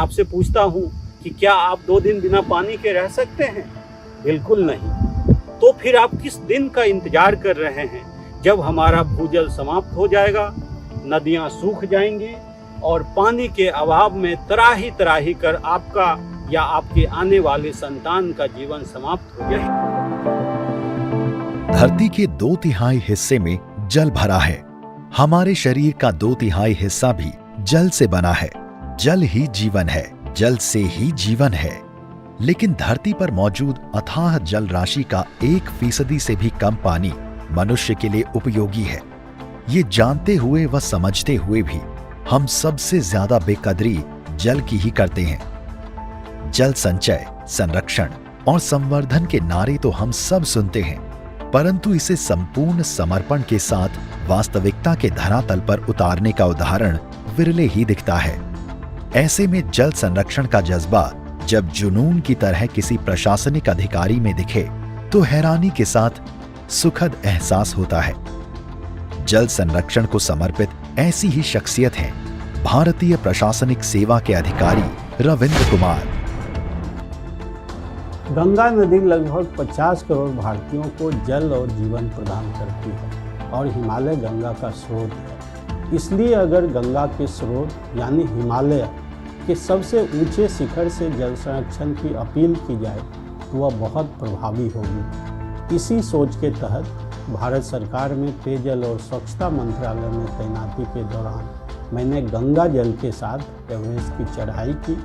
आपसे पूछता हूँ कि क्या आप 2 दिन बिना पानी के रह सकते हैं? बिल्कुल नहीं। तो फिर आप किस दिन का इंतजार कर रहे हैं जब हमारा भूजल समाप्त हो जाएगा, नदियाँ सूख जाएंगी और पानी के अभाव में तराही तराही कर आपका या आपके आने वाले संतान का जीवन समाप्त हो जाएगा। धरती के 2/3 हिस्से में जल भरा है। हमारे शरीर का 2/3 हिस्सा भी जल से बना है। जल ही जीवन है, जल से ही जीवन है। लेकिन धरती पर मौजूद अथाह जल राशि का 1% से भी कम पानी मनुष्य के लिए उपयोगी है। ये जानते हुए व समझते हुए भी हम सबसे ज्यादा बेकदरी जल की ही करते हैं। जल संचय, संरक्षण और संवर्धन के नारे तो हम सब सुनते हैं, परंतु इसे संपूर्ण समर्पण के साथ वास्तविकता के धरातल पर उतारने का उदाहरण विरले ही दिखता है। ऐसे में जल संरक्षण का जज्बा जब जुनून की तरह किसी प्रशासनिक अधिकारी में दिखे तो हैरानी के साथ सुखद एहसास होता है। जल संरक्षण को समर्पित ऐसी ही शख्सियत हैं भारतीय प्रशासनिक सेवा के अधिकारी रविंद्र कुमार। गंगा नदी लगभग 50 करोड़ भारतीयों को जल और जीवन प्रदान करती है और हिमालय गंगा का स्रोत है। इसलिए अगर गंगा के स्रोत यानी हिमालय के सबसे ऊंचे शिखर से जल संरक्षण की अपील की जाए तो वह बहुत प्रभावी होगी। इसी सोच के तहत भारत सरकार में पेयजल और स्वच्छता मंत्रालय में तैनाती के दौरान मैंने गंगा जल के साथ एवरेस्ट की चढ़ाई की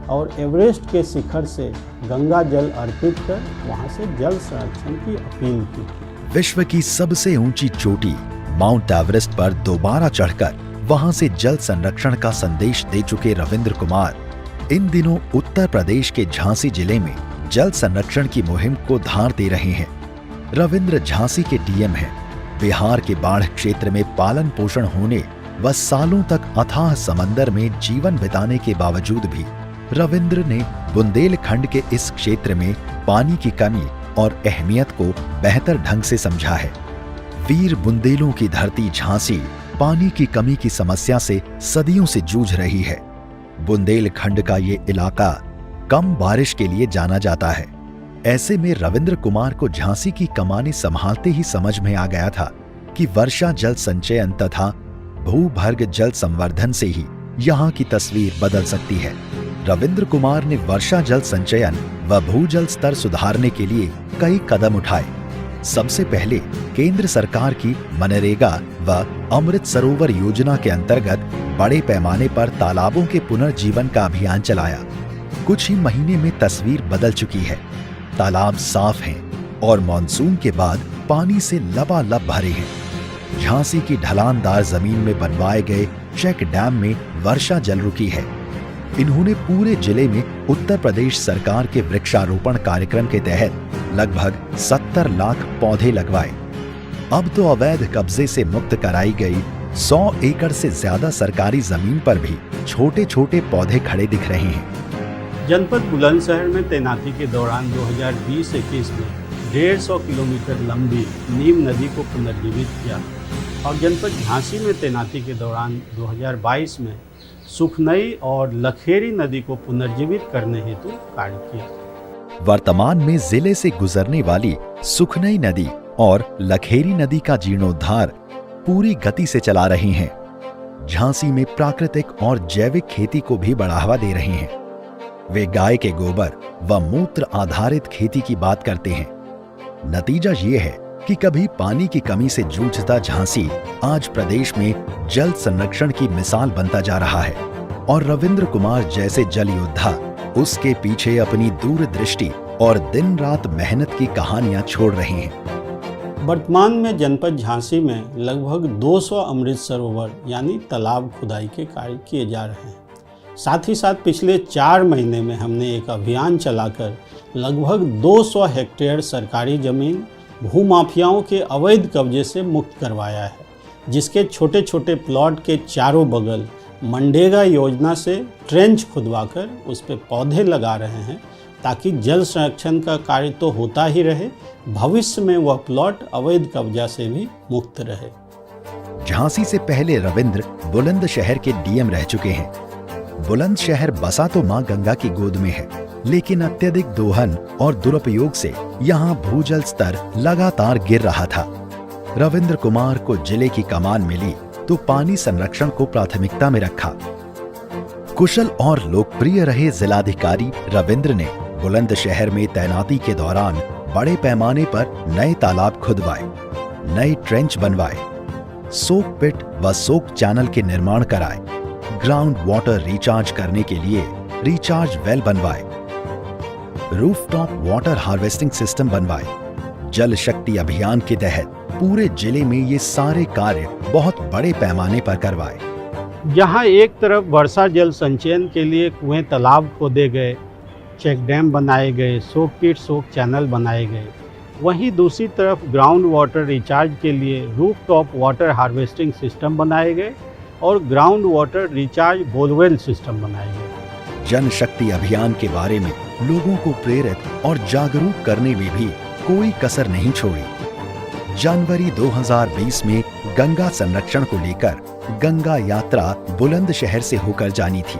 और एवरेस्ट के शिखर से गंगा जल अर्पित कर वहां से जल संरक्षण की अपील की। विश्व की सबसे ऊंची चोटी माउंट एवरेस्ट पर दोबारा चढ़कर वहां से जल संरक्षण का संदेश दे चुके रविंद्र कुमार इन दिनों उत्तर प्रदेश के झांसी जिले में जल संरक्षण की मुहिम को धार दे रहे हैं। रविंद्र झांसी के डीएम हैं। बिहार के बाढ़ क्षेत्र में पालन पोषण होने व सालों तक अथाह समंदर में जीवन बिताने के बावजूद भी रविंद्र ने बुंदेलखंड के इस क्षेत्र में पानी की कमी और अहमियत को बेहतर ढंग से समझा है। वीर बुंदेलों की धरती झांसी पानी की कमी की समस्या से सदियों से जूझ रही है। बुंदेलखंड का ये इलाका कम बारिश के लिए जाना जाता है। ऐसे में रविंद्र कुमार को झांसी की कमानी संभालते ही समझ में आ गया था कि वर्षा जल संचयन तथा भूभर्ग जल संवर्धन से ही यहाँ की तस्वीर बदल सकती है। रविंद्र कुमार ने वर्षा जल संचयन व भूजल स्तर सुधारने के लिए कई कदम उठाए। सबसे पहले केंद्र सरकार की मनरेगा व अमृत सरोवर योजना के अंतर्गत बड़े पैमाने पर तालाबों के पुनर्जीवन का अभियान चलाया। कुछ ही महीने में तस्वीर बदल चुकी है। तालाब साफ हैं और मॉनसून के बाद पानी से लबालब भरे हैं। झांसी की ढलानदार जमीन में बनवाए गए चेक डैम में वर्षा जल रुकी है। इन्होंने पूरे जिले में उत्तर प्रदेश सरकार के वृक्षारोपण कार्यक्रम के तहत लगभग 70 लाख पौधे लगवाए। अब तो अवैध कब्जे से मुक्त कराई गई 100 एकड़ से ज्यादा सरकारी जमीन पर भी छोटे छोटे पौधे खड़े दिख रहे हैं। जनपद बुलंदशहर में तैनाती के दौरान 2020-21 में 150 किलोमीटर लंबी नीम नदी को पुनर्जीवित किया और जनपद झांसी में तैनाती के दौरान 2022 में सुखनई और लखेरी नदी को पुनर्जीवित करने हेतु कार्य किया। वर्तमान में जिले से गुजरने वाली सुखनई नदी और लखेरी नदी का जीर्णोद्धार पूरी गति से चला रहे हैं। झांसी में प्राकृतिक और जैविक खेती को भी बढ़ावा दे रहे हैं। वे गाय के गोबर व मूत्र आधारित खेती की बात करते हैं। नतीजा ये है कि कभी पानी की कमी से जूझता झांसी आज प्रदेश में जल संरक्षण की मिसाल बनता जा रहा है और रविंद्र कुमार जैसे जल योद्धा उसके पीछे अपनी दूरदृष्टि और दिन रात मेहनत की कहानियां छोड़ रहे हैं। वर्तमान में जनपद झांसी में लगभग 200 अमृत सरोवर यानी तालाब खुदाई के कार्य किए जा रहे हैं। साथ ही साथ पिछले 4 महीने में हमने एक अभियान चलाकर लगभग 200 हेक्टेयर सरकारी जमीन भूमाफियाओं के अवैध कब्जे से मुक्त करवाया है, जिसके छोटे छोटे प्लॉट के चारों बगल मनरेगा योजना से ट्रेंच खुदवाकर उस पर पौधे लगा रहे हैं ताकि जल संरक्षण का कार्य तो होता ही रहे, भविष्य में वह प्लॉट अवैध कब्जा से भी मुक्त रहे। झांसी से पहले रविंद्र बुलंदशहर के डीएम रह चुके हैं। बुलंदशहर बसा तो मां गंगा की गोद में है, लेकिन अत्यधिक दोहन और दुरुपयोग से यहाँ भूजल स्तर लगातार गिर रहा था। रविंद्र कुमार को जिले की कमान मिली तो पानी संरक्षण को प्राथमिकता में रखा। कुशल और लोकप्रिय रहे जिलाधिकारी रविंद्र ने बुलंदशहर में तैनाती के दौरान बड़े पैमाने पर नए तालाब खुदवाए, नए ट्रेंच बनवाए, सोक पिट व सोक चैनल के निर्माण कराए, ग्राउंड वाटर रिचार्ज करने के लिए रिचार्ज वेल बनवाए, रूफटॉप वाटर हार्वेस्टिंग सिस्टम बनवाए। जल शक्ति अभियान के तहत पूरे जिले में ये सारे कार्य बहुत बड़े पैमाने पर करवाए। यहाँ एक तरफ वर्षा जल संचयन के लिए कुएं तालाब खोदे गए, चेक डैम बनाए गए, सोक पिट सोक चैनल बनाए गए, वहीं दूसरी तरफ ग्राउंड वाटर रिचार्ज के लिए रूफटॉप वाटर हार्वेस्टिंग सिस्टम बनाए गए और ground water recharge borewell system बनाए गए। जन शक्ति अभियान के बारे में लोगों को प्रेरित और जागरूक करने में भी कोई कसर नहीं छोड़ी। जनवरी 2020 में गंगा संरक्षण को लेकर गंगा यात्रा बुलंदशहर से होकर जानी थी।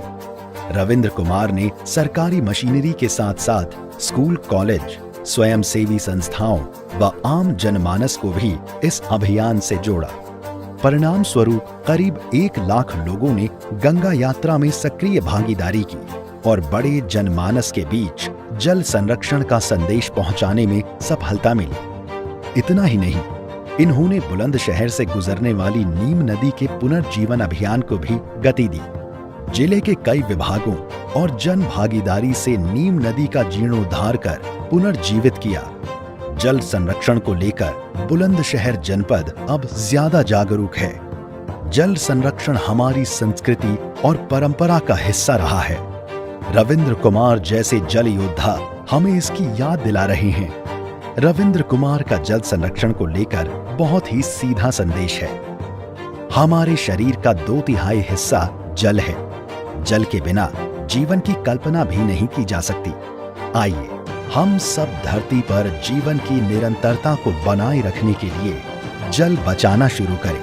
रविंद्र कुमार ने सरकारी मशीनरी के साथ साथ स्कूल, कॉलेज, स्वयंसेवी संस्थाओं व आम जनमानस को भी इस अभियान से जोड़ा। परिणाम स्वरूप करीब 1 लाख लोगों ने गंगा यात्रा में सक्रिय भागीदारी की और बड़े जनमानस के बीच जल संरक्षण का संदेश पहुंचाने में सफलता मिली। इतना ही नहीं, इन्होंने बुलंदशहर से गुजरने वाली नीम नदी के पुनर्जीवन अभियान को भी गति दी। जिले के कई विभागों और जन भागीदारी से नीम नदी का जीर्णोद्धार कर पुनर्जीवित किया। जल संरक्षण को लेकर बुलंदशहर जनपद अब ज्यादा जागरूक है। जल संरक्षण हमारी संस्कृति और परंपरा का हिस्सा रहा है। रविंद्र कुमार जैसे जल योद्धा हमें इसकी याद दिला रहे हैं। रविंद्र कुमार का जल संरक्षण को लेकर बहुत ही सीधा संदेश है। हमारे शरीर का 2/3 हिस्सा जल है। जल के बिना जीवन की कल्पना भी नहीं की जा सकती। आइए हम सब धरती पर जीवन की निरंतरता को बनाए रखने के लिए जल बचाना शुरू करें।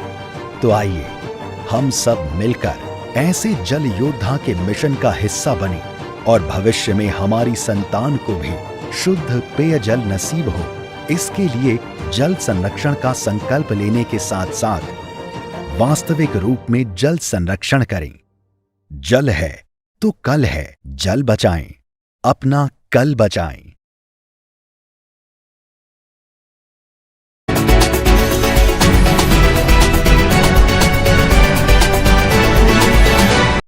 तो आइए हम सब मिलकर ऐसे जल योद्धा के मिशन का हिस्सा बने और भविष्य में हमारी संतान को भी शुद्ध पेयजल नसीब हो। इसके लिए जल संरक्षण का संकल्प लेने के साथ साथ वास्तविक रूप में जल संरक्षण करें। जल है तो कल है, जल बचाएं, अपना कल बचाएं।